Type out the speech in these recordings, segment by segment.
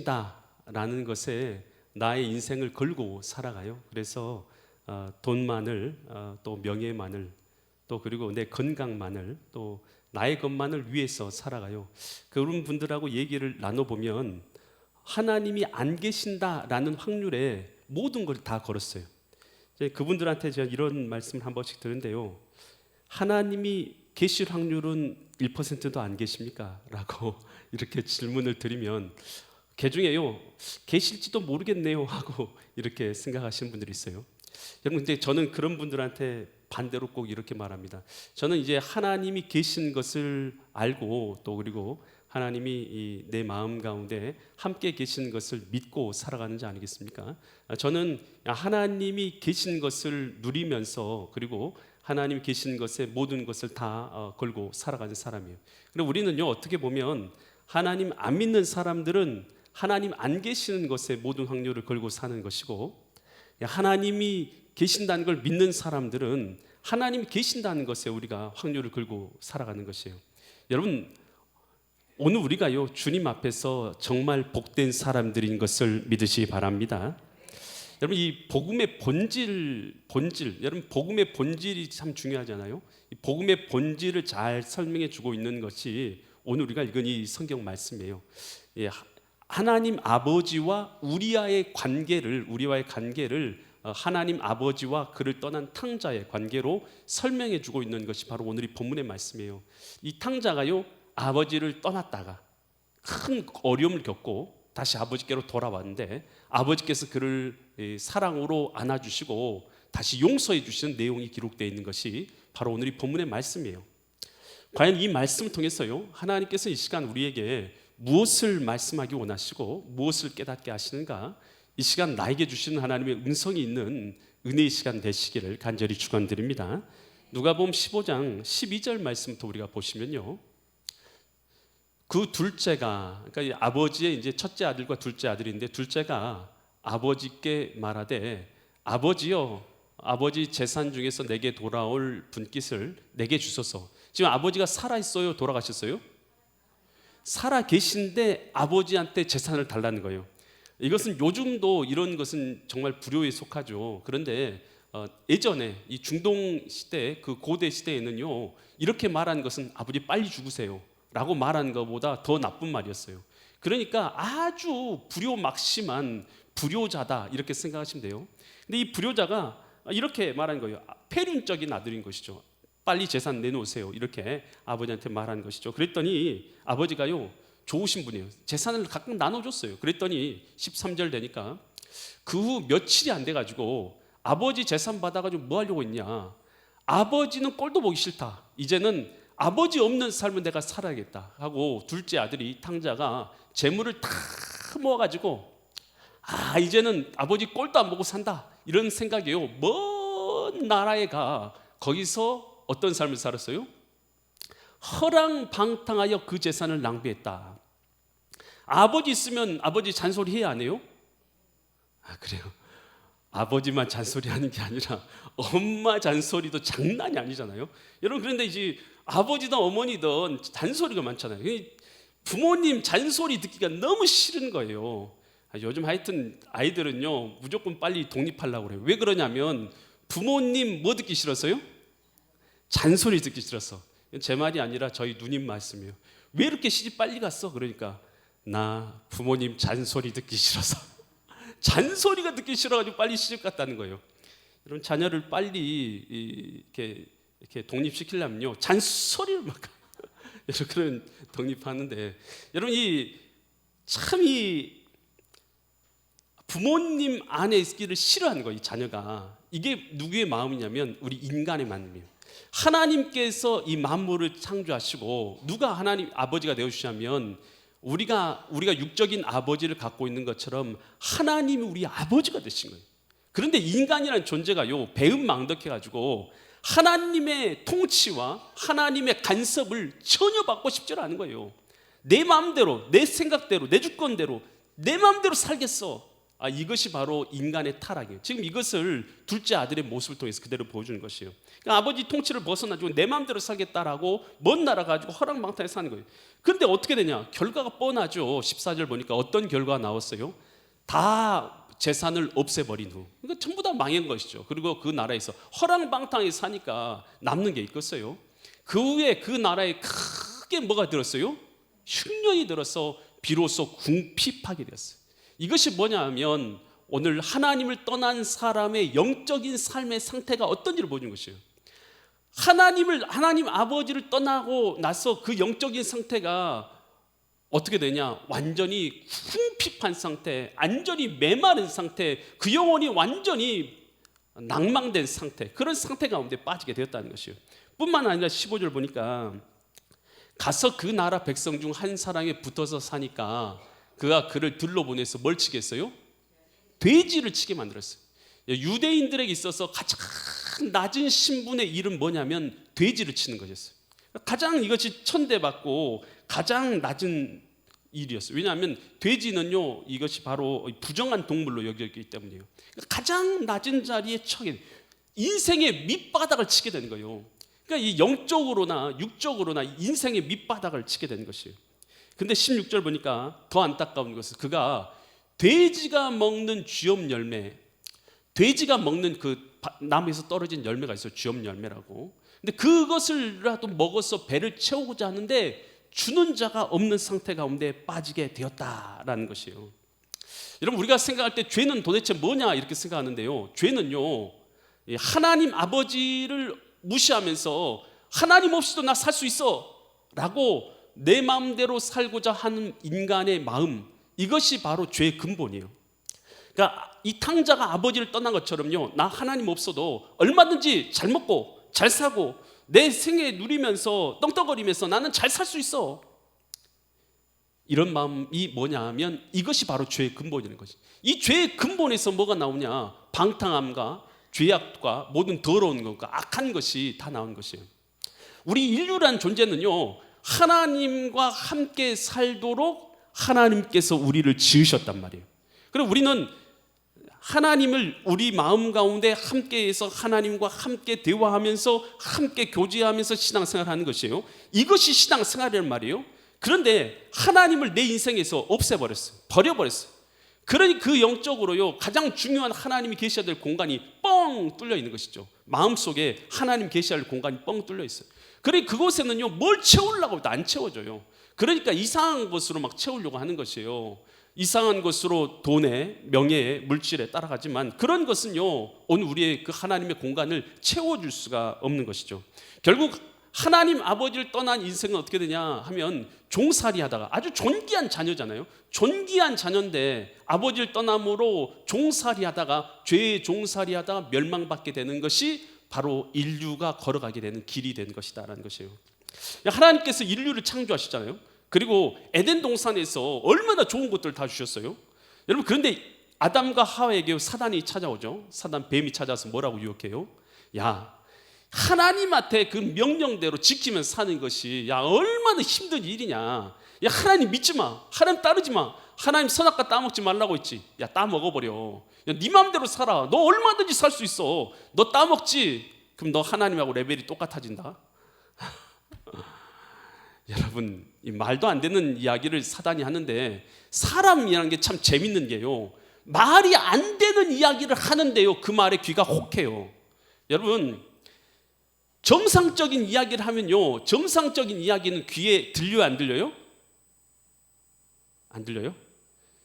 계신다라는 것에 나의 인생을 걸고 살아가요. 그래서 돈만을, 또 명예만을, 또 그리고 내 건강만을, 또 나의 것만을 위해서 살아가요. 그런 분들하고 얘기를 나눠보면 하나님이 안 계신다라는 확률에 모든 걸 다 걸었어요. 그분들한테 제가 이런 말씀을 한 번씩 드는데요, 하나님이 계실 확률은 1%도 안 계십니까? 라고 이렇게 질문을 드리면 개중에요, 계실지도 모르겠네요 하고 이렇게 생각하시는 분들이 있어요. 여러분, 근데 저는 그런 분들한테 반대로 꼭 이렇게 말합니다. 저는 이제 하나님이 계신 것을 알고, 또 그리고 하나님이 내 마음 가운데 함께 계신 것을 믿고 살아가는 자 아니겠습니까? 저는 하나님이 계신 것을 누리면서, 그리고 하나님이 계신 것에 모든 것을 다 걸고 살아가는 사람이에요. 그리고 우리는요, 어떻게 보면 하나님 안 믿는 사람들은 하나님 안 계시는 것에 모든 확률을 걸고 사는 것이고, 하나님이 계신다는 걸 믿는 사람들은 하나님이 계신다는 것에 우리가 확률을 걸고 살아가는 것이에요. 여러분, 오늘 우리가요, 주님 앞에서 정말 복된 사람들인 것을 믿으시기 바랍니다. 여러분, 이 복음의 본질, 여러분, 복음의 본질이 참 중요하잖아요. 이 복음의 본질을 잘 설명해 주고 있는 것이 오늘 우리가 읽은 이 성경 말씀이에요. 하나님 아버지와 우리와의 관계를 하나님 아버지와 그를 떠난 탕자의 관계로 설명해 주고 있는 것이 바로 오늘 이 본문의 말씀이에요. 이 탕자가요, 아버지를 떠났다가 큰 어려움을 겪고 다시 아버지께로 돌아왔는데, 아버지께서 그를 사랑으로 안아주시고 다시 용서해 주시는 내용이 기록되어 있는 것이 바로 오늘 이 본문의 말씀이에요. 과연 이 말씀을 통해서요, 하나님께서 이 시간 우리에게 무엇을 말씀하기 원하시고 무엇을 깨닫게 하시는가, 이 시간 나에게 주시는 하나님의 음성이 있는 은혜의 시간 되시기를 간절히 축원드립니다. 누가복음 15장 12절 말씀부터 우리가 보시면요, 그 둘째가, 그러니까 아버지의 이제 첫째 아들과 둘째 아들인데, 둘째가 아버지께 말하되, 아버지요, 아버지 재산 중에서 내게 돌아올 분깃을 내게 주소서. 지금 아버지가 살아 있어요, 돌아가셨어요? 살아 계신데 아버지한테 재산을 달라는 거예요. 이것은 요즘도 이런 것은 정말 불효에 속하죠. 그런데 예전에 이 중동 시대, 그 고대 시대에는요, 이렇게 말한 것은 아버지 빨리 죽으세요 라고 말한 것보다 더 나쁜 말이었어요. 그러니까 아주 불효막심한 불효자다, 이렇게 생각하시면 돼요. 근데 이 불효자가 이렇게 말한 거예요. 폐륜적인 아들인 것이죠. 빨리 재산 내놓으세요, 이렇게 아버지한테 말한 것이죠. 그랬더니 아버지가요, 좋으신 분이에요. 재산을 각각 나눠줬어요. 그랬더니 13절 되니까 그 후 며칠이 안 돼가지고 아버지 재산 받아가지고 뭐 하려고 했냐, 아버지는 꼴도 보기 싫다, 이제는 아버지 없는 삶을 내가 살아야겠다 하고, 둘째 아들이 탕자가 재물을 다 모아가지고 이제는 아버지 꼴도 안 보고 산다, 이런 생각이에요. 먼 나라에 가 거기서 어떤 삶을 살았어요? 허랑방탕하여 그 재산을 낭비했다. 아버지 있으면 아버지 잔소리 해야 안 해요? 그래요. 아버지만 잔소리하는 게 아니라 엄마 잔소리도 장난이 아니잖아요. 여러분, 그런데 이제 아버지든 어머니든 잔소리가 많잖아요. 부모님 잔소리 듣기가 너무 싫은 거예요. 요즘 하여튼 아이들은요, 무조건 빨리 독립하려고 그래요. 왜 그러냐면 부모님 뭐 듣기 싫어서요? 잔소리 듣기 싫어서. 제 말이 아니라 저희 누님 말씀이에요. 왜 이렇게 시집 빨리 갔어? 그러니까 나 부모님 잔소리 듣기 싫어서. 잔소리가 듣기 싫어가지고 빨리 시집 갔다는 거예요. 여러분, 자녀를 빨리 이렇게 독립시키려면요, 잔소리를 막 여러분, 그런 독립하는데, 여러분, 이 부모님 안에 있기를 싫어하는 거예요, 이 자녀가. 이게 누구의 마음이냐면 우리 인간의 마음이에요. 하나님께서 이 만물을 창조하시고 누가 하나님 아버지가 되어주시냐면 우리가 육적인 아버지를 갖고 있는 것처럼 하나님이 우리 아버지가 되신 거예요. 그런데 인간이라는 존재가요, 배은망덕해가지고 하나님의 통치와 하나님의 간섭을 전혀 받고 싶지 않은 거예요. 내 마음대로, 내 생각대로, 내 주권대로, 내 마음대로 살겠어. 이것이 바로 인간의 타락이에요. 지금 이것을 둘째 아들의 모습을 통해서 그대로 보여주는 것이에요. 그러니까 아버지 통치를 벗어나지고 내 마음대로 살겠다라고 먼 나라 가지고 허랑방탕에 사는 거예요. 그런데 어떻게 되냐? 결과가 뻔하죠. 14절 보니까 어떤 결과가 나왔어요? 다 재산을 없애버린 후, 그러니까 전부 다 망한 것이죠. 그리고 그 나라에서 허랑방탕에 사니까 남는 게 있겠어요? 그 후에 그 나라에 크게 뭐가 들었어요? 흉년이 들어서 비로소 궁핍하게 되었어요. 이것이 뭐냐 하면 오늘 하나님을 떠난 사람의 영적인 삶의 상태가 어떤지를 보여주는 것이에요. 하나님 아버지를 떠나고 나서 그 영적인 상태가 어떻게 되냐? 완전히 궁핍한 상태, 완전히 메마른 상태, 그 영혼이 완전히 낭망된 상태, 그런 상태 가운데 빠지게 되었다는 것이에요. 뿐만 아니라 15절 보니까 가서 그 나라 백성 중 한 사람에 붙어서 사니까 그가 그를 들러보내서 뭘 치겠어요? 돼지를 치게 만들었어요. 유대인들에게 있어서 가장 낮은 신분의 일은 뭐냐면 돼지를 치는 것이었어요. 가장 이것이 천대받고 가장 낮은 일이었어요. 왜냐하면 돼지는요, 이것이 바로 부정한 동물로 여겨지기 때문이에요. 가장 낮은 자리에 처게, 인생의 밑바닥을 치게 되는 거예요. 그러니까 이 영적으로나 육적으로나 인생의 밑바닥을 치게 되는 것이에요. 근데 16절 보니까 더 안타까운 것은 그가 돼지가 먹는 쥐엄 열매, 돼지가 먹는 그 나무에서 떨어진 열매가 있어요. 쥐엄 열매라고. 근데 그것을라도 먹어서 배를 채우고자 하는데 주는 자가 없는 상태 가운데 빠지게 되었다라는 것이에요. 여러분, 우리가 생각할 때 죄는 도대체 뭐냐 이렇게 생각하는데요, 죄는요, 하나님 아버지를 무시하면서 하나님 없이도 나 살 수 있어 라고 내 마음대로 살고자 하는 인간의 마음, 이것이 바로 죄의 근본이에요. 그러니까 이 탕자가 아버지를 떠난 것처럼요, 나 하나님 없어도 얼마든지 잘 먹고 잘 사고 내 생애 누리면서 떵떵거리면서 나는 잘 살 수 있어, 이런 마음이 뭐냐 하면 이것이 바로 죄의 근본이라는 것이. 이 죄의 근본에서 뭐가 나오냐? 방탕함과 죄악과 모든 더러운 것과 악한 것이 다 나온 것이에요. 우리 인류란 존재는요, 하나님과 함께 살도록 하나님께서 우리를 지으셨단 말이에요. 그리고 우리는 하나님을 우리 마음 가운데 함께해서 하나님과 함께 대화하면서 함께 교제하면서 신앙생활하는 것이에요. 이것이 신앙생활이란 말이에요. 그런데 하나님을 내 인생에서 없애버렸어요. 버려버렸어요. 그러니 그 영적으로요, 가장 중요한 하나님이 계셔야 될 공간이 뻥 뚫려 있는 것이죠. 마음속에 하나님 계셔야 할 공간이 뻥 뚫려 있어요. 그러니 그곳에는요, 뭘 채우려고 해도 안 채워져요. 그러니까 이상한 것으로 막 채우려고 하는 것이에요. 이상한 것으로 돈에, 명예에, 물질에 따라가지만 그런 것은요, 오늘 우리의 그 하나님의 공간을 채워줄 수가 없는 것이죠. 결국 하나님 아버지를 떠난 인생은 어떻게 되냐 하면 종살이 하다가, 아주 존귀한 자녀잖아요. 존귀한 자녀인데 아버지를 떠남으로 종살이 하다가, 죄의 종살이 하다가 멸망받게 되는 것이 바로 인류가 걸어가게 되는 길이 된 것이다라는 것이에요. 하나님께서 인류를 창조하셨잖아요. 그리고 에덴 동산에서 얼마나 좋은 것들을 다 주셨어요. 여러분, 그런데 아담과 하와에게 사단이 찾아오죠. 사단, 뱀이 찾아서 뭐라고 유혹해요? 야, 하나님한테 그 명령대로 지키면서 사는 것이 얼마나 힘든 일이냐. 야, 하나님 믿지 마, 하나님 따르지 마, 하나님 선악과 따먹지 말라고 했지. 야, 따먹어버려. 야, 네 마음대로 살아. 너 얼마든지 살 수 있어. 너 따먹지? 그럼 너 하나님하고 레벨이 똑같아진다. 여러분, 이 말도 안 되는 이야기를 사단이 하는데, 사람이라는 게 참 재밌는 게요, 말이 안 되는 이야기를 하는데요, 그 말에 귀가 혹해요. 여러분, 정상적인 이야기를 하면요, 정상적인 이야기는 귀에 들려요, 안 들려요? 안 들려요?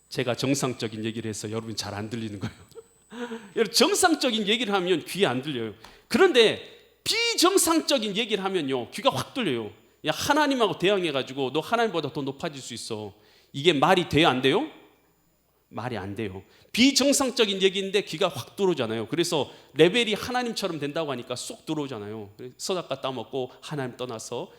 제가 정상적인 얘기를 해서 여러분 잘 안 들리는 거예요. 여러분, 정상적인 얘기를 하면 귀에 안 들려요. 그런데 비정상적인 얘기를 하면요, 귀가 확 들려요. 야, 하나님하고 대항해가지고 너 하나님보다 더 높아질 수 있어. 이게 말이 돼요, 안 돼요? 말이 안 돼요. 비정상적인 얘기인데 귀가 확 들어오잖아요. 그래서 레벨이 하나님처럼 된다고 하니까 쏙 들어오잖아요. 선악과 따먹고 하나님 떠나서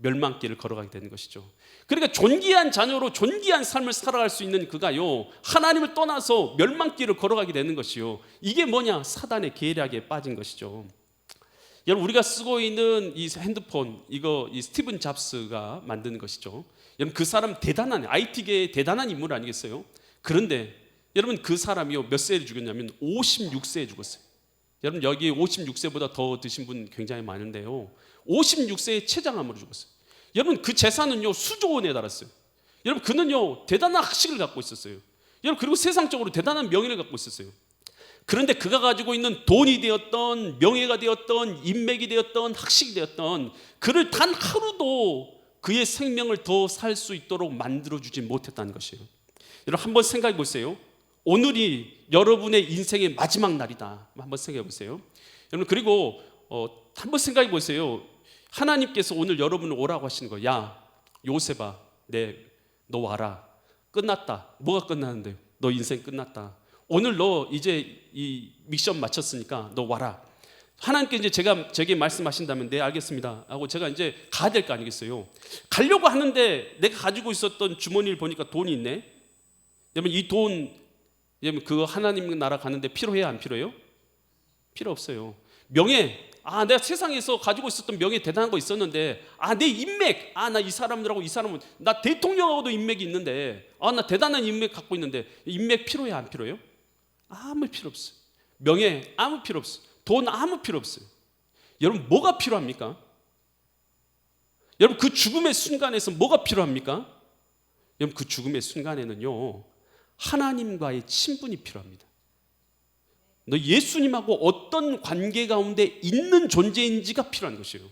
멸망길을 걸어가게 되는 것이죠. 그러니까 존귀한 자녀로 존귀한 삶을 살아갈 수 있는 그가요, 하나님을 떠나서 멸망길을 걸어가게 되는 것이요, 이게 뭐냐? 사단의 계략에 빠진 것이죠. 여러분, 우리가 쓰고 있는 이 핸드폰, 이거 이 스티븐 잡스가 만든 것이죠. 여러분, 그 사람 대단한, IT계의 대단한 인물 아니겠어요? 그런데 여러분 그 사람이요 몇 세에 죽었냐면 56세에 죽었어요. 여러분 여기 56세보다 더 드신 분 굉장히 많은데요, 56세에 췌장암으로 죽었어요. 여러분 그 재산은요 수조 원에 달했어요. 여러분 그는요 대단한 학식을 갖고 있었어요. 여러분 그리고 세상적으로 대단한 명예를 갖고 있었어요. 그런데 그가 가지고 있는 돈이 되었던, 명예가 되었던, 인맥이 되었던, 학식이 되었던, 그를 단 하루도 그의 생명을 더 살 수 있도록 만들어주지 못했다는 것이에요. 여러분 한번 생각해 보세요. 오늘이 여러분의 인생의 마지막 날이다. 한번 생각해 보세요. 여러분 그리고 한번 생각해 보세요. 하나님께서 오늘 여러분을 오라고 하시는 거예요. 야 요셉아, 너 와라. 끝났다. 뭐가 끝나는데요? 너 인생 끝났다. 오늘 너 이제 이 미션 마쳤으니까 너 와라. 하나님께 이제 제게 말씀하신다면 네 알겠습니다 하고 제가 이제 가야 될 거 아니겠어요. 가려고 하는데 내가 가지고 있었던 주머니를 보니까 돈이 있네. 여러분 이 돈, 여러분 그 하나님 나라 가는데 필요해요 안 필요해요? 필요 없어요. 명예, 내가 세상에서 가지고 있었던 명예 대단한 거 있었는데, 내 인맥, 나 이 사람들하고, 이 사람은 나 대통령하고도 인맥이 있는데, 나 대단한 인맥 갖고 있는데, 인맥 필요해요 안 필요해요? 아무 필요 없어요. 명예 아무 필요 없어요. 돈 아무 필요 없어요. 여러분 뭐가 필요합니까? 여러분 그 죽음의 순간에서 뭐가 필요합니까? 여러분 그 죽음의 순간에는요 하나님과의 친분이 필요합니다. 너 예수님하고 어떤 관계 가운데 있는 존재인지가 필요한 것이에요.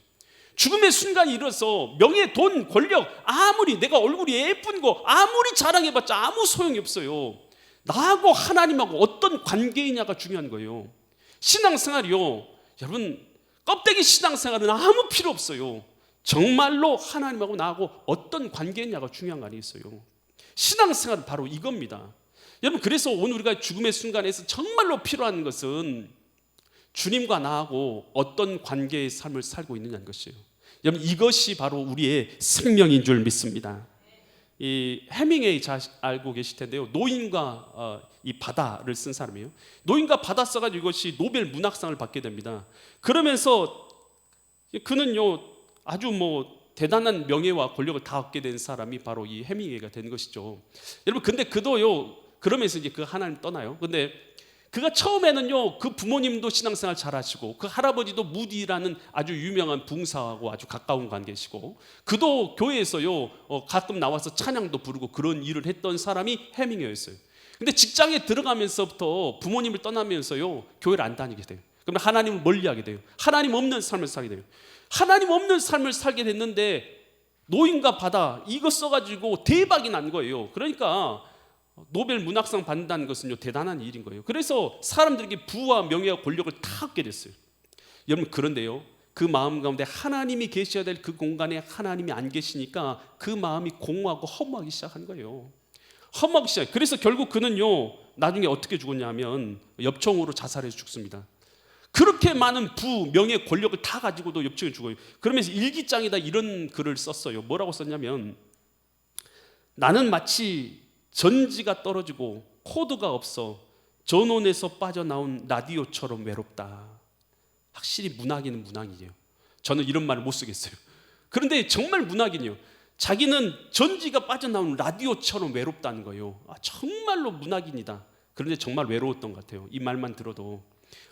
죽음의 순간이 이르러서 명예, 돈, 권력, 아무리 내가 얼굴이 예쁜 거 아무리 자랑해봤자 아무 소용이 없어요. 나하고 하나님하고 어떤 관계이냐가 중요한 거예요. 신앙생활이요, 여러분 껍데기 신앙생활은 아무 필요 없어요. 정말로 하나님하고 나하고 어떤 관계냐가 중요한 거 아니겠어요? 신앙생활은 바로 이겁니다. 여러분 그래서 오늘 우리가 죽음의 순간에서 정말로 필요한 것은 주님과 나하고 어떤 관계의 삶을 살고 있느냐는 것이에요. 여러분 이것이 바로 우리의 생명인 줄 믿습니다. 이 해밍웨이 잘 알고 계실 텐데요, 노인과 이 바다를 쓴 사람이에요. 노인과 바다 써가지고 이것이 노벨 문학상을 받게 됩니다. 그러면서 그는요 아주 대단한 명예와 권력을 다 얻게 된 사람이 바로 이 해밍웨이가 된 것이죠. 여러분 근데 그도요 그러면서 이제 그 하나님 떠나요. 근데 그가 처음에는요 그 부모님도 신앙생활 잘하시고 그 할아버지도 무디라는 아주 유명한 붕사하고 아주 가까운 관계시고, 그도 교회에서요 가끔 나와서 찬양도 부르고 그런 일을 했던 사람이 해밍웨이였어요. 근데 직장에 들어가면서부터 부모님을 떠나면서요 교회를 안 다니게 돼요. 그러면 하나님을 멀리하게 돼요. 하나님 없는 삶을 살게 돼요. 하나님 없는 삶을 살게 됐는데 노인과 바다 이거 써가지고 대박이 난 거예요. 그러니까 노벨 문학상 받는다는 것은요 대단한 일인 거예요. 그래서 사람들에게 부와 명예와 권력을 다 얻게 됐어요. 여러분 그런데요 그 마음 가운데 하나님이 계셔야 될 그 공간에 하나님이 안 계시니까 그 마음이 공허하고 허무하기 시작한 거예요. 허무하기 시작. 그래서 결국 그는요 나중에 어떻게 죽었냐면 엽총으로 자살해서 죽습니다. 그렇게 많은 부, 명예, 권력을 다 가지고도 엽총에 죽어요. 그러면서 일기장에다 이런 글을 썼어요. 뭐라고 썼냐면, 나는 마치 전지가 떨어지고 코드가 없어 전원에서 빠져나온 라디오처럼 외롭다. 확실히 문학인은 문학이에요. 저는 이런 말을 못 쓰겠어요. 그런데 정말 문학인이에요. 자기는 전지가 빠져나온 라디오처럼 외롭다는 거예요. 정말로 문학인이다. 그런데 정말 외로웠던 것 같아요. 이 말만 들어도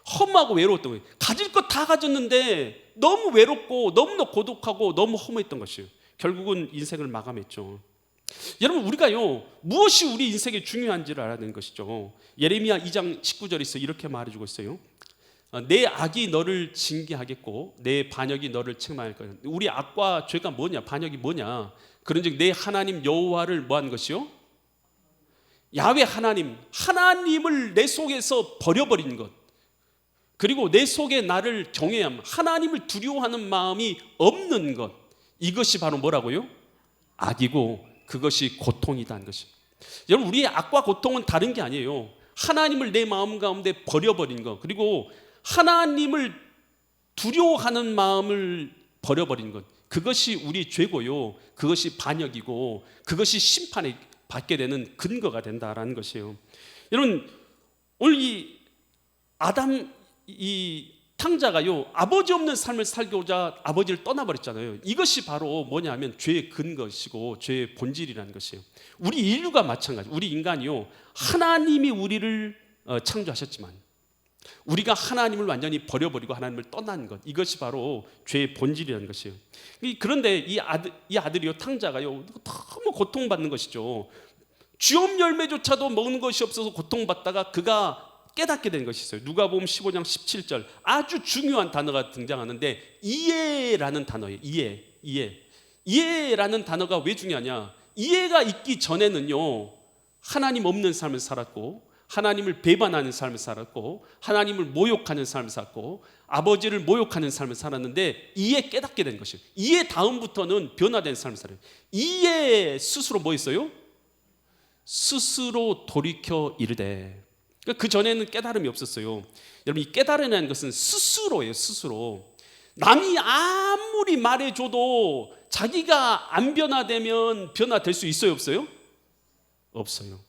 허무하고 외로웠던 거예요. 가질 것 다 가졌는데 너무 외롭고 너무나 고독하고 너무 허무했던 것이에요. 결국은 인생을 마감했죠. 여러분 우리가요 무엇이 우리 인생에 중요한지를 알아야 되는 것이죠. 예레미야 2장 19절에서 이렇게 말해주고 있어요. 내 악이 너를 징계하겠고 내 반역이 너를 책망할 거야. 우리 악과 죄가 뭐냐, 반역이 뭐냐, 그런즉 내 하나님 여호와를 뭐한 것이요? 야훼 하나님을 내 속에서 버려버린 것, 그리고 내 속에 나를 경외함, 하나님을 두려워하는 마음이 없는 것, 이것이 바로 뭐라고요? 악이고 그것이 고통이다는 것이. 여러분 우리의 악과 고통은 다른 게 아니에요. 하나님을 내 마음 가운데 버려버린 것, 그리고 하나님을 두려워하는 마음을 버려버린 것, 그것이 우리 죄고요, 그것이 반역이고 그것이 심판에 받게 되는 근거가 된다라는 것이에요. 여러분 오늘 이 탕자가요, 아버지 없는 삶을 살고자 아버지를 떠나버렸잖아요. 이것이 바로 뭐냐면 죄의 근거시고 죄의 본질이라는 것이에요. 우리 인류가 마찬가지. 우리 인간이요, 하나님이 우리를 창조하셨지만 우리가 하나님을 완전히 버려버리고 하나님을 떠난 것, 이것이 바로 죄의 본질이라는 것이에요. 그런데 이 아들이요, 탕자가요, 너무 고통받는 것이죠. 쥐업 열매조차도 먹는 것이 없어서 고통받다가 그가 깨닫게 된 것이 있어요. 누가복음 15장 17절, 아주 중요한 단어가 등장하는데 이해라는 단어예요. 이해라는 단어가 왜 중요하냐? 이해가 있기 전에는요, 하나님 없는 삶을 살았고, 하나님을 배반하는 삶을 살았고, 하나님을 모욕하는 삶을 살았고, 아버지를 모욕하는 삶을 살았는데 이해 깨닫게 된 것이에요. 이해 다음부터는 변화된 삶을 살아요. 이해 스스로 뭐 있어요? 스스로 돌이켜 이르되. 그 전에는 깨달음이 없었어요. 여러분, 이 깨달음이라는 것은 스스로예요. 스스로. 남이 아무리 말해줘도 자기가 안 변화되면 변화될 수 있어요? 없어요? 없어요.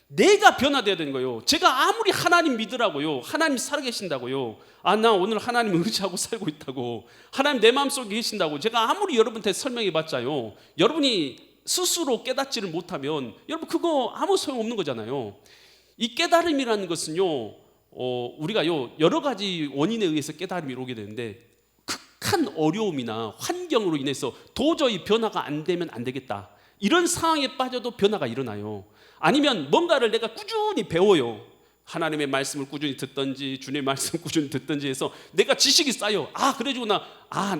내가 변화돼야 되는 거예요. 제가 아무리 하나님 믿으라고요, 하나님 살아계신다고요, 나 오늘 하나님 의지하고 살고 있다고, 하나님 내 마음속에 계신다고 제가 아무리 여러분한테 설명해봤자요, 여러분이 스스로 깨닫지를 못하면 여러분 그거 아무 소용없는 거잖아요. 이 깨달음이라는 것은요, 우리가요, 여러 가지 원인에 의해서 깨달음이 오게 되는데, 극한 어려움이나 환경으로 인해서 도저히 변화가 안 되면 안 되겠다, 이런 상황에 빠져도 변화가 일어나요. 아니면 뭔가를 내가 꾸준히 배워요. 하나님의 말씀을 꾸준히 듣든지 주님의 말씀을 꾸준히 듣든지 해서 내가 지식이 쌓여, 그래가지고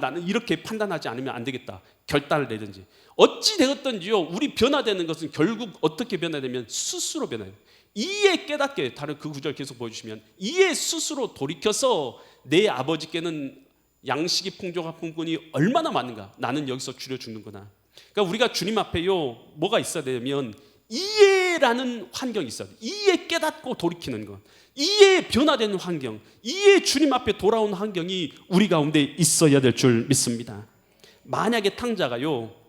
나는 이렇게 판단하지 않으면 안 되겠다, 결단을 내든지. 어찌 되었든지요, 우리 변화되는 것은 결국 어떻게 변화되면 스스로 변화해요. 이에 깨닫게, 다른 그 구절 계속 보여주시면, 이에 스스로 돌이켜서 내 아버지께는 양식이 풍족한 품꾼이 얼마나 많은가, 나는 여기서 줄여 죽는구나. 그러니까 우리가 주님 앞에요, 뭐가 있어야 되면 이해라는 환경이 있어요. 이해 깨닫고 돌이키는 것, 이해 변화되는 환경, 이해 주님 앞에 돌아오는 환경이 우리 가운데 있어야 될 줄 믿습니다. 만약에 탕자가요,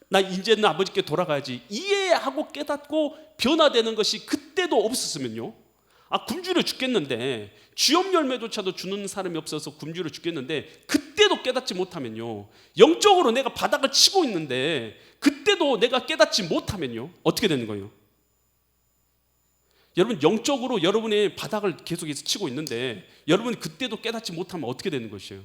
나 이제는 아버지께 돌아가야지, 이해하고 깨닫고 변화되는 것이 그때도 없었으면요, 굶주려 죽겠는데, 쥐업 열매조차도 주는 사람이 없어서 굶주려 죽겠는데 그때도 깨닫지 못하면요, 영적으로 내가 바닥을 치고 있는데 그때도 내가 깨닫지 못하면요, 어떻게 되는 거예요? 여러분, 영적으로 여러분의 바닥을 계속해서 치고 있는데 여러분 그때도 깨닫지 못하면 어떻게 되는 것이에요?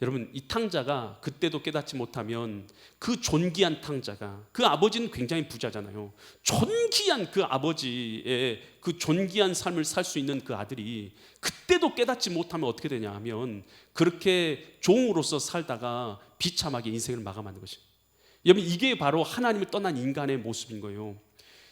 여러분, 이 탕자가 그때도 깨닫지 못하면 그 존귀한 탕자가, 그 아버지는 굉장히 부자잖아요. 존귀한 그 아버지의 그 존귀한 삶을 살 수 있는 그 아들이 그때도 깨닫지 못하면 어떻게 되냐 하면, 그렇게 종으로서 살다가 비참하게 인생을 마감하는 것이에요. 여러분, 이게 바로 하나님을 떠난 인간의 모습인 거예요.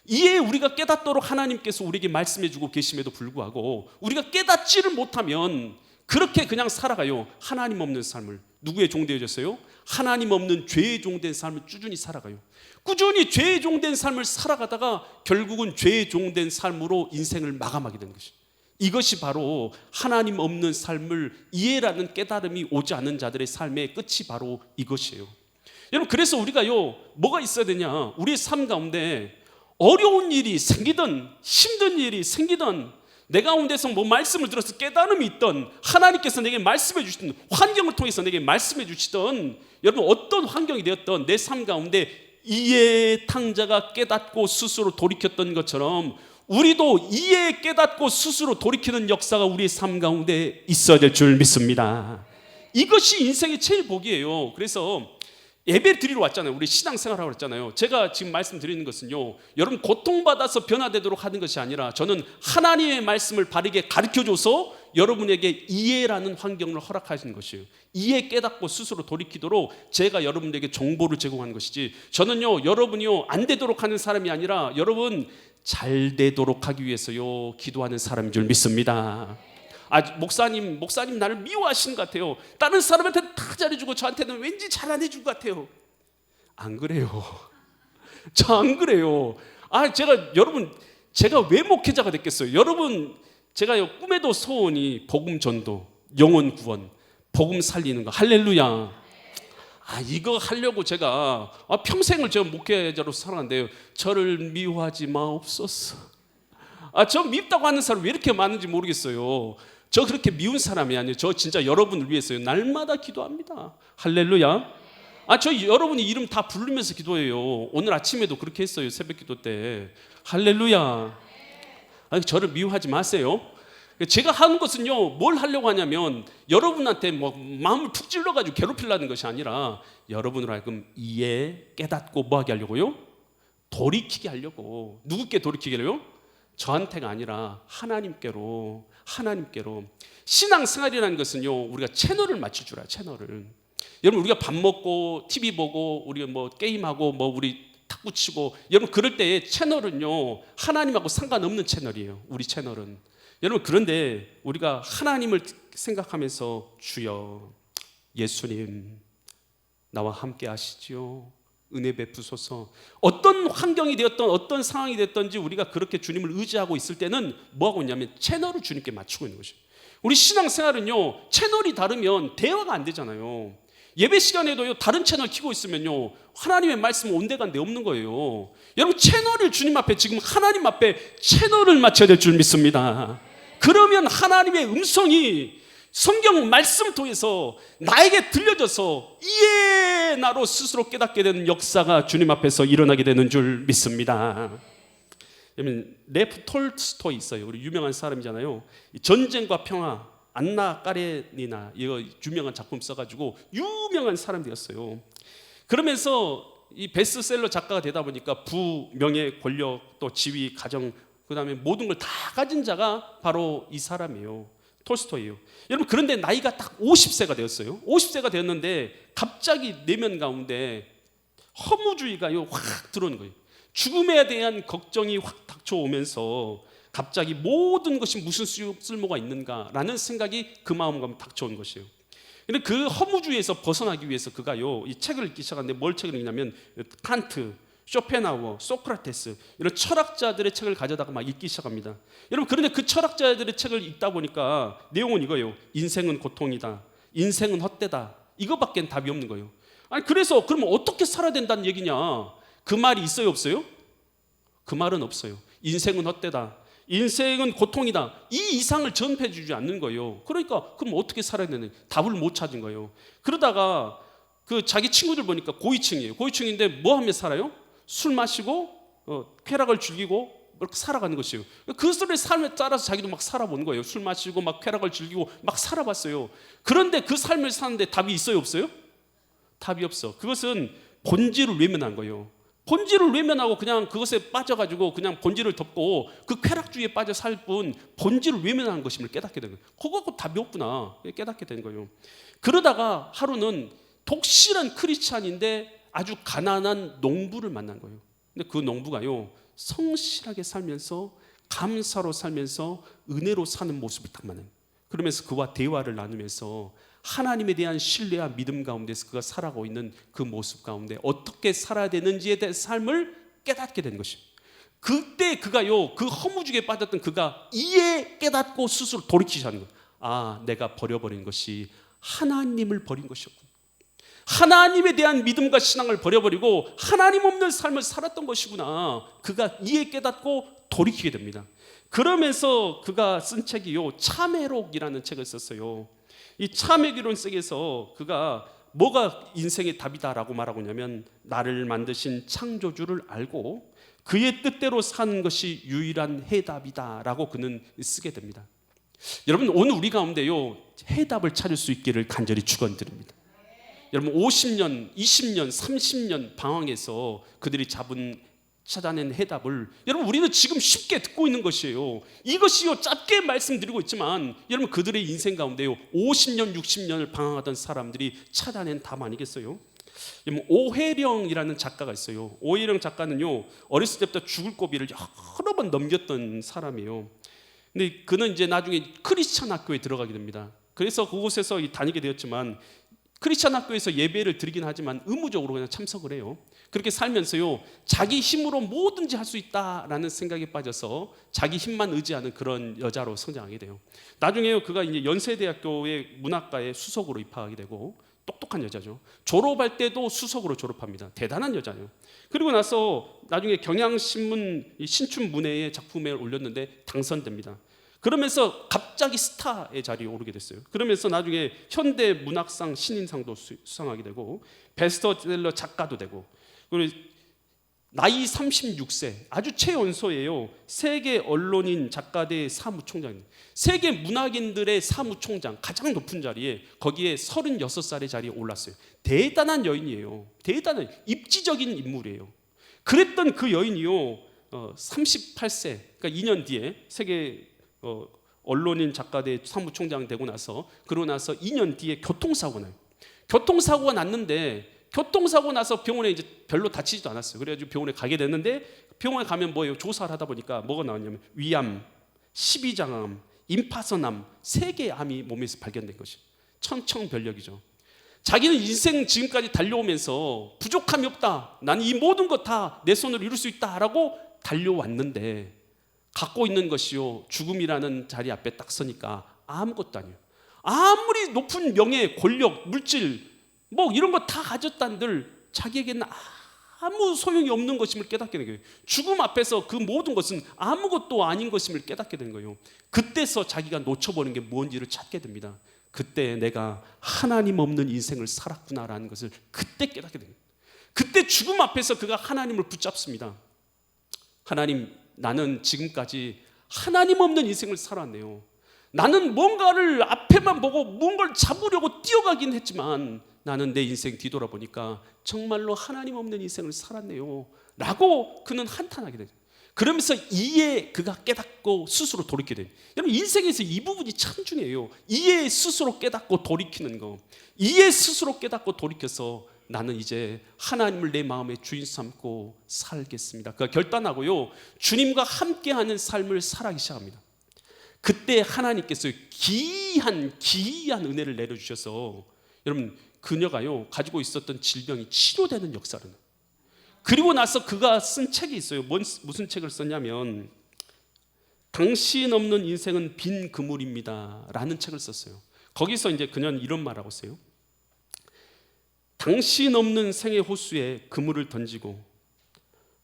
이에 우리가 깨닫도록 하나님께서 우리에게 말씀해 주고 계심에도 불구하고 우리가 깨닫지를 못하면 그렇게 그냥 살아가요. 하나님 없는 삶을. 누구의 종 되어졌어요? 하나님 없는 죄의 종된 삶을 꾸준히 살아가요. 꾸준히 죄의 종된 삶을 살아가다가 결국은 죄의 종된 삶으로 인생을 마감하게 되는 것이죠. 이것이 바로 하나님 없는 삶을 이해라는 깨달음이 오지 않는 자들의 삶의 끝이 바로 이것이에요. 여러분, 그래서 우리가요, 뭐가 있어야 되냐, 우리의 삶 가운데 어려운 일이 생기든 힘든 일이 생기든 내 가운데서 뭐 말씀을 들어서 깨달음이 있던, 하나님께서 내게 말씀해 주시던, 환경을 통해서 내게 말씀해 주시던, 여러분 어떤 환경이 되었던 내 삶 가운데 이해의 탕자가 깨닫고 스스로 돌이켰던 것처럼 우리도 이해 깨닫고 스스로 돌이키는 역사가 우리의 삶 가운데 있어야 될 줄 믿습니다. 이것이 인생의 제일 복이에요. 그래서 예배 드리러 왔잖아요. 우리 신앙생활하고 왔잖아요. 제가 지금 말씀드리는 것은요, 여러분 고통받아서 변화되도록 하는 것이 아니라 저는 하나님의 말씀을 바르게 가르쳐줘서 여러분에게 이해라는 환경을 허락하시는 것이에요. 이해 깨닫고 스스로 돌이키도록 제가 여러분에게 정보를 제공하는 것이지, 저는요, 여러분이요 안 되도록 하는 사람이 아니라 여러분 잘 되도록 하기 위해서요 기도하는 사람인 줄 믿습니다. 목사님 나를 미워하시는 것 같아요. 다른 사람한테는 다 잘해주고 저한테는 왠지 잘 안 해준 것 같아요. 안 그래요. 저 안 그래요. 제가 왜 목회자가 됐겠어요? 여러분, 제가 꿈에도 소원이 복음 전도, 영혼 구원, 복음 살리는 거, 할렐루야. 이거 하려고 제가 평생을 제가 목회자로 살았는데요, 저를 미워하지 마옵소서. 저 밉다고 하는 사람 왜 이렇게 많은지 모르겠어요. 저 그렇게 미운 사람이 아니에요. 저 진짜 여러분을 위해서요. 날마다 기도합니다. 할렐루야. 저 여러분이 이름 다 부르면서 기도해요. 오늘 아침에도 그렇게 했어요. 새벽 기도 때. 할렐루야. 저를 미워하지 마세요. 제가 하는 것은요, 뭘 하려고 하냐면 여러분한테 뭐 마음을 푹 찔러가지고 괴롭히려는 것이 아니라 여러분으로 하여금 이해, 깨닫고 뭐 하게 하려고요? 돌이키게 하려고. 누구께 돌이키게 하려고요? 저한테가 아니라 하나님께로. 신앙생활이라는 것은요, 우리가 채널을 맞출 줄 알아요. 채널을. 여러분, 우리가 밥 먹고 TV 보고 우리가 뭐 게임하고 뭐 우리 탁구 치고, 여러분 그럴 때의 채널은요, 하나님하고 상관없는 채널이에요. 우리 채널은. 여러분, 그런데 우리가 하나님을 생각하면서 주여, 예수님 나와 함께 하시지요. 은혜 베푸소서. 어떤 환경이 되었던 어떤 상황이 됐든지 우리가 그렇게 주님을 의지하고 있을 때는 뭐하고 있냐면 채널을 주님께 맞추고 있는 것이에요. 우리 신앙생활은요, 채널이 다르면 대화가 안 되잖아요. 예배 시간에도요, 다른 채널 켜고 있으면요, 하나님의 말씀 온데간데 없는 거예요. 여러분, 채널을 주님 앞에, 지금 하나님 앞에 채널을 맞춰야 될 줄 믿습니다. 그러면 하나님의 음성이 성경 말씀 통해서 나에게 들려져서 이에 나로 스스로 깨닫게 되는 역사가 주님 앞에서 일어나게 되는 줄 믿습니다. 여러분, 레프 톨스토이 있어요. 우리 유명한 사람이잖아요. 전쟁과 평화, 안나 까레니나, 이거 유명한 작품 써가지고 유명한 사람이 되었어요. 그러면서 이 베스트셀러 작가가 되다 보니까 부, 명예, 권력, 또 지위, 가정, 그 다음에 모든 걸 다 가진 자가 바로 이 사람이에요. 톨스토이예요. 여러분, 그런데 나이가 딱 50세가 되었어요. 50세가 되었는데 갑자기 내면 가운데 허무주의가 확 들어오는 거예요. 죽음에 대한 걱정이 확 닥쳐오면서 갑자기 모든 것이 무슨 쓸모가 있는가라는 생각이 그 마음과 닥쳐온 것이에요. 근데 그 허무주의에서 벗어나기 위해서 그가요, 이 책을 읽기 시작하는데 뭘 책을 읽냐면 칸트, 쇼펜하우어, 소크라테스, 이런 철학자들의 책을 가져다가 막 읽기 시작합니다. 여러분, 그런데 그 철학자들의 책을 읽다 보니까 내용은 이거예요. 인생은 고통이다, 인생은 헛되다, 이거밖에 답이 없는 거예요. 그래서 그러면 어떻게 살아야 된다는 얘기냐? 그 말이 있어요, 없어요? 그 말은 없어요. 인생은 헛되다, 인생은 고통이다, 이 이상을 전폐해 주지 않는 거예요. 그러니까 그럼 어떻게 살아야 되는, 답을 못 찾은 거예요. 그러다가 그 자기 친구들 보니까 고위층이에요. 고위층인데 뭐 하며 살아요? 술 마시고 쾌락을 즐기고 그렇게 살아가는 것이에요. 그 삶에 따라서 자기도 막 살아보는 거예요. 술 마시고 막 쾌락을 즐기고 막 살아봤어요. 그런데 그 삶을 사는데 답이 있어요, 없어요? 답이 없어. 그것은 본질을 외면한 거예요. 본질을 외면하고 그냥 그것에 빠져가지고 그냥 본질을 덮고 그 쾌락주의에 빠져 살 뿐 본질을 외면하는 것임을 깨닫게 되는 거예요. 그거 답이 없구나 깨닫게 된 거예요. 그러다가 하루는 독실한 크리스찬인데 아주 가난한 농부를 만난 거예요. 근데 그 농부가요, 성실하게 살면서 감사로 살면서 은혜로 사는 모습을 딱 만나요. 그러면서 그와 대화를 나누면서 하나님에 대한 신뢰와 믿음 가운데서 그가 살아가고 있는 그 모습 가운데 어떻게 살아야 되는지에 대한 삶을 깨닫게 된 것입니다. 그때 그가요, 그 허무주의에 빠졌던 그가 이에 깨닫고 스스로 돌이키자는 거예요. 내가 버려버린 것이 하나님을 버린 것이었구나. 하나님에 대한 믿음과 신앙을 버려버리고 하나님 없는 삶을 살았던 것이구나. 그가 이에 깨닫고 돌이키게 됩니다. 그러면서 그가 쓴 책이요, 참회록이라는 책을 썼어요. 이 참회기론 속에서 그가 뭐가 인생의 답이다라고 말하고 있냐면, 나를 만드신 창조주를 알고 그의 뜻대로 사는 것이 유일한 해답이다라고 그는 쓰게 됩니다. 여러분, 오늘 우리 가운데요, 해답을 찾을 수 있기를 간절히 축원드립니다. 여러분, 50년, 20년, 30년 방황해서 그들이 찾아낸 해답을 여러분 우리는 지금 쉽게 듣고 있는 것이에요. 이것이요, 짧게 말씀드리고 있지만 여러분 그들의 인생 가운데요 50년, 60년을 방황하던 사람들이 찾아낸 답 아니겠어요? 오혜령이라는 작가가 있어요. 오혜령 작가는요, 어렸을 때부터 죽을 고비를 여러 번 넘겼던 사람이에요. 근데 그는 이제 나중에 크리스찬 학교에 들어가게 됩니다. 그래서 그곳에서 다니게 되었지만 크리스찬 학교에서 예배를 드리긴 하지만 의무적으로 그냥 참석을 해요. 그렇게 살면서요, 자기 힘으로 뭐든지 할 수 있다라는 생각에 빠져서 자기 힘만 의지하는 그런 여자로 성장하게 돼요. 나중에요, 그가 이제 연세대학교의 문학과에 수석으로 입학하게 되고 똑똑한 여자죠. 졸업할 때도 수석으로 졸업합니다. 대단한 여자예요. 그리고 나서 나중에 경향신문 신춘 문예의 작품에 올렸는데 당선됩니다. 그러면서 갑자기 스타의 자리에 오르게 됐어요. 그러면서 나중에 현대 문학상 신인상도 수상하게 되고 베스트셀러 작가도 되고, 그리고 나이 36세 아주 최연소예요. 세계 언론인 작가대 사무총장입니다. 세계 문학인들의 사무총장 가장 높은 자리에, 거기에 36살의 자리에 올랐어요. 대단한 여인이에요. 대단한 입지적인 인물이에요. 그랬던 그 여인이요, 38세 그러니까 2년 뒤에 세계 언론인 작가대 사무총장 되고 나서, 그러고 나서 2년 뒤에 교통사고 나요. 교통사고가 났는데, 교통사고 나서 병원에 이제 별로 다치지도 않았어요. 그래가지고 병원에 가게 됐는데, 병원에 가면 뭐예요? 조사를 하다 보니까 뭐가 나왔냐면 위암, 십이장암, 임파선암, 3개의 암이 몸에서 발견된 것이 천청별력이죠. 자기는 인생 지금까지 달려오면서 부족함이 없다, 나는 이 모든 것 다 내 손으로 이룰 수 있다라고 달려왔는데, 갖고 있는 것이요, 죽음이라는 자리 앞에 딱 서니까 아무것도 아니에요. 아무리 높은 명예, 권력, 물질 뭐 이런 거 다 가졌단들 자기에게는 아무 소용이 없는 것임을 깨닫게 된 거예요. 죽음 앞에서 그 모든 것은 아무것도 아닌 것임을 깨닫게 된 거예요. 그때서 자기가 놓쳐버린 게 뭔지를 찾게 됩니다. 그때 내가 하나님 없는 인생을 살았구나라는 것을 그때 깨닫게 됩니다. 그때 죽음 앞에서 그가 하나님을 붙잡습니다. 하나님, 나는 지금까지 하나님 없는 인생을 살았네요. 나는 뭔가를 앞에만 보고 뭔가를 잡으려고 뛰어가긴 했지만 나는 내 인생 뒤돌아보니까 정말로 하나님 없는 인생을 살았네요 라고 그는 한탄하게 되죠. 그러면서 이에 그가 깨닫고 스스로 돌이키게 돼요. 여러분, 인생에서 이 부분이 참 중요해요. 이에 스스로 깨닫고 돌이키는 거. 이에 스스로 깨닫고 돌이켜서 나는 이제 하나님을 내 마음의 주인 삼고 살겠습니다. 그가 결단하고요, 주님과 함께하는 삶을 살아가기 시작합니다. 그때 하나님께서 기이한 은혜를 내려주셔서, 여러분, 그녀가요 가지고 있었던 질병이 치료되는 역사를. 그리고 나서 그가 쓴 책이 있어요. 무슨 책을 썼냐면 당신 없는 인생은 빈 그물입니다 라는 책을 썼어요. 거기서 이제 그녀는 이런 말하고 있어요. 당신 없는 생의 호수에 그물을 던지고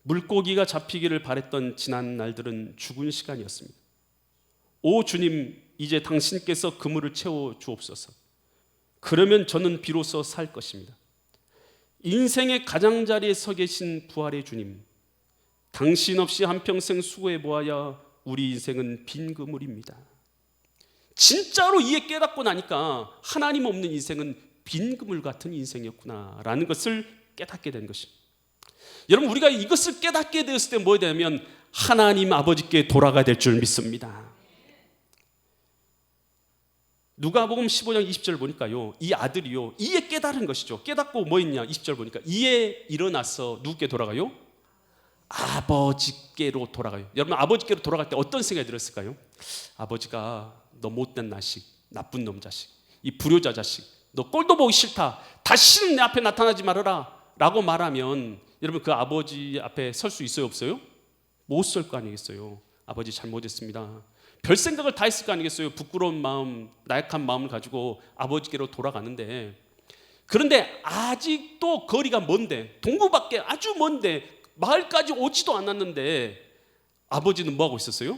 물고기가 잡히기를 바랬던 지난 날들은 죽은 시간이었습니다. 오 주님, 이제 당신께서 그물을 채워 주옵소서. 그러면 저는 비로소 살 것입니다. 인생의 가장자리에 서 계신 부활의 주님, 당신 없이 한평생 수고해 보아야 우리 인생은 빈 그물입니다. 진짜로 이에 깨닫고 나니까 하나님 없는 인생은 빈 그물 같은 인생이었구나라는 것을 깨닫게 된 것입니다. 여러분, 우리가 이것을 깨닫게 되었을 때 뭐가 되냐면 하나님 아버지께 돌아가야 될 줄 믿습니다. 누가복음 15장 20절 보니까요, 이 아들이요 이에 깨달은 것이죠. 깨닫고 뭐 했냐, 20절 보니까 이에 일어나서 누구께 돌아가요? 아버지께로 돌아가요. 여러분, 아버지께로 돌아갈 때 어떤 생각이 들었을까요? 아버지가 너 못된 자식, 나쁜 놈 자식, 이 불효자 자식, 너 꼴도 보기 싫다, 다시는 내 앞에 나타나지 말아라 라고 말하면 여러분, 그 아버지 앞에 설 수 있어요, 없어요? 못 설 거 아니겠어요. 아버지 잘못했습니다. 별 생각을 다 했을 거 아니겠어요. 부끄러운 마음, 나약한 마음을 가지고 아버지께로 돌아가는데, 그런데 아직도 거리가 먼데, 동구밖에 아주 먼데, 마을까지 오지도 않았는데 아버지는 뭐하고 있었어요?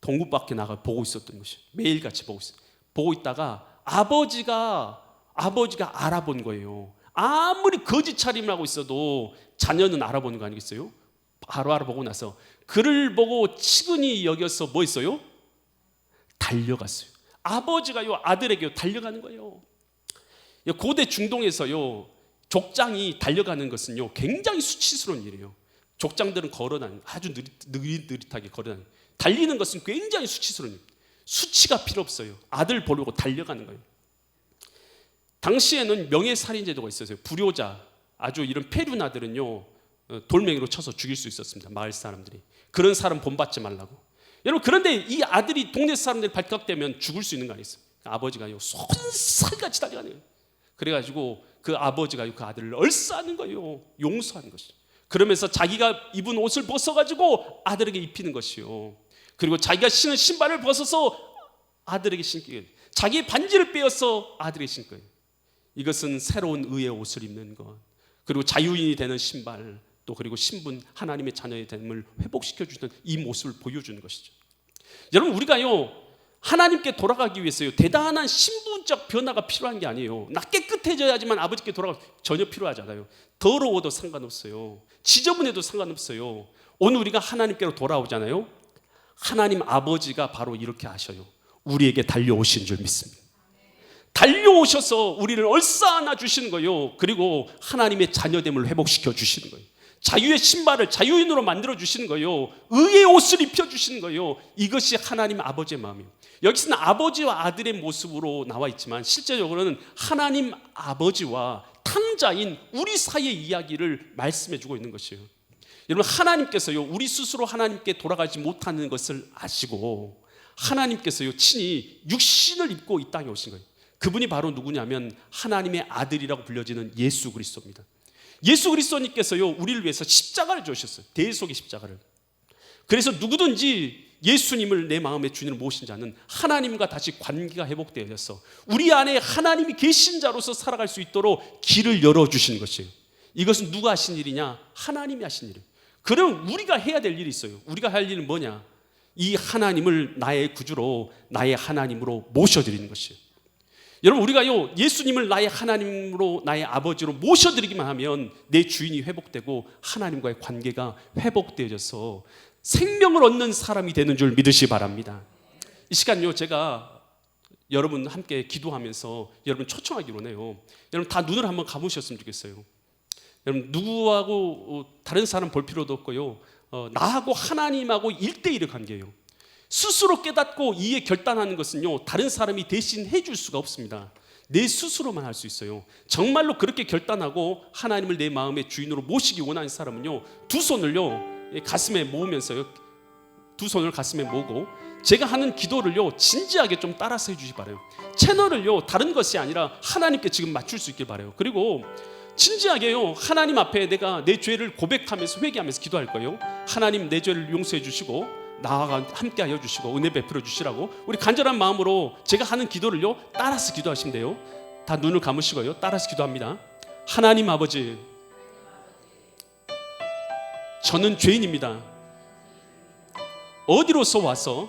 동구밖에 나가 보고 있었던 것이, 매일같이 보고 있어요. 보고 있다가 아버지가 알아본 거예요. 아무리 거짓 차림을 하고 있어도 자녀는 알아보는 거 아니겠어요? 바로 알아보고 나서 그를 보고 치근히 여겨서 뭐 했어요? 달려갔어요. 아버지가요 아들에게 달려가는 거예요. 고대 중동에서요 족장이 달려가는 것은요 굉장히 수치스러운 일이에요. 족장들은 걸어다니는, 아주 느릿하게 걸어다니는, 달리는 것은 굉장히 수치스러운 일. 수치가 필요 없어요. 아들 보려고 달려가는 거예요. 당시에는 명예살인제도가 있었어요. 불효자, 아주 이런 폐륜아들은요 돌멩이로 쳐서 죽일 수 있었습니다. 마을 사람들이. 그런 사람 본받지 말라고. 여러분, 그런데 이 아들이 동네 사람들이 발각되면 죽을 수 있는 거 아니겠어요? 아버지가요 손살같이 달려가는 거예요. 그래가지고 그 아버지가 그 아들을 얼싸는 거예요. 용서하는 것이죠. 그러면서 자기가 입은 옷을 벗어가지고 아들에게 입히는 것이요. 그리고 자기가 신은 신발을 벗어서 아들에게 신기게, 자기의 반지를 빼어서 아들에게 신거예요. 이것은 새로운 의의 옷을 입는 것, 그리고 자유인이 되는 신발, 또 그리고 신분, 하나님의 자녀의 됨을 회복시켜주는 이 모습을 보여주는 것이죠. 여러분, 우리가요 하나님께 돌아가기 위해서요 대단한 신분적 변화가 필요한 게 아니에요. 나 깨끗해져야지만 아버지께 돌아가, 전혀 필요하지 않아요. 더러워도 상관없어요. 지저분해도 상관없어요. 오늘 우리가 하나님께로 돌아오잖아요. 하나님 아버지가 바로 이렇게 하셔요. 우리에게 달려오신 줄 믿습니다. 달려오셔서 우리를 얼싸안아 주시는 거예요. 그리고 하나님의 자녀됨을 회복시켜 주시는 거예요. 자유의 신발을 자유인으로 만들어 주시는 거예요. 의의 옷을 입혀 주시는 거예요. 이것이 하나님 아버지의 마음이에요. 여기서는 아버지와 아들의 모습으로 나와 있지만 실제적으로는 하나님 아버지와 탕자인 우리 사이의 이야기를 말씀해 주고 있는 것이에요. 여러분, 하나님께서요 우리 스스로 하나님께 돌아가지 못하는 것을 아시고 하나님께서요 친히 육신을 입고 이 땅에 오신 거예요. 그분이 바로 누구냐면 하나님의 아들이라고 불려지는 예수 그리스도입니다. 예수 그리스도님께서요 우리를 위해서 십자가를 지으셨어요. 대속의 십자가를. 그래서 누구든지 예수님을 내 마음의 주인으로 모신 자는 하나님과 다시 관계가 회복되어서 우리 안에 하나님이 계신 자로서 살아갈 수 있도록 길을 열어주시는 것이에요. 이것은 누가 하신 일이냐? 하나님이 하신 일이에요. 그럼 우리가 해야 될 일이 있어요. 우리가 할 일은 뭐냐? 이 하나님을 나의 구주로, 나의 하나님으로 모셔드리는 것이에요. 여러분, 우리가요 예수님을 나의 하나님으로, 나의 아버지로 모셔드리기만 하면 내 주인이 회복되고 하나님과의 관계가 회복되어져서 생명을 얻는 사람이 되는 줄 믿으시기 바랍니다. 이 시간요 제가 여러분 함께 기도하면서 여러분 초청하기로 해요. 여러분 다 눈을 한번 감으셨으면 좋겠어요. 여러분 누구하고 다른 사람 볼 필요도 없고요, 나하고 하나님하고 1대1의 관계예요. 스스로 깨닫고 이해 결단하는 것은요 다른 사람이 대신 해줄 수가 없습니다. 내 스스로만 할 수 있어요. 정말로 그렇게 결단하고 하나님을 내 마음의 주인으로 모시기 원하는 사람은요 두 손을요 가슴에 모으면서요, 두 손을 가슴에 모으고 제가 하는 기도를요 진지하게 좀 따라서 해주시기 바라요. 채널을요 다른 것이 아니라 하나님께 지금 맞출 수 있길 바라요. 그리고 진지하게요 하나님 앞에 내가 내 죄를 고백하면서 회개하면서 기도할 거예요. 하나님, 내 죄를 용서해 주시고 나와 함께 하여 주시고 은혜 베풀어 주시라고 우리 간절한 마음으로 제가 하는 기도를요 따라서 기도하시면 돼요. 다 눈을 감으시고요 따라서 기도합니다. 하나님 아버지, 저는 죄인입니다. 어디로서 와서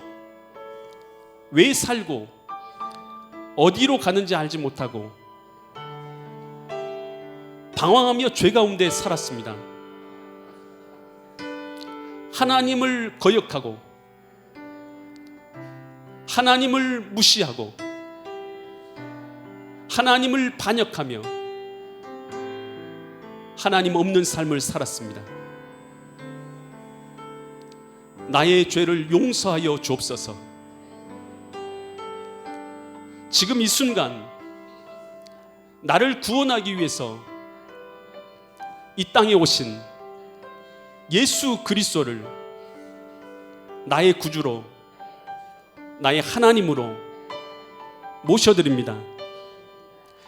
왜 살고 어디로 가는지 알지 못하고 방황하며 죄 가운데 살았습니다. 하나님을 거역하고 하나님을 무시하고 하나님을 반역하며 하나님 없는 삶을 살았습니다. 나의 죄를 용서하여 주옵소서. 지금 이 순간 나를 구원하기 위해서 이 땅에 오신 예수 그리스도를 나의 구주로, 나의 하나님으로 모셔드립니다.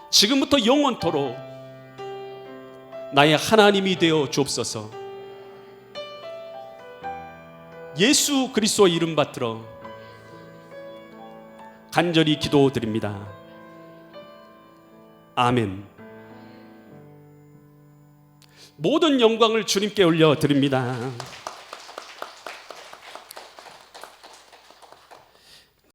지금부터 영원토록 나의 하나님이 되어 주옵소서. 예수 그리스도 이름 받들어 간절히 기도드립니다. 아멘. 모든 영광을 주님께 올려드립니다.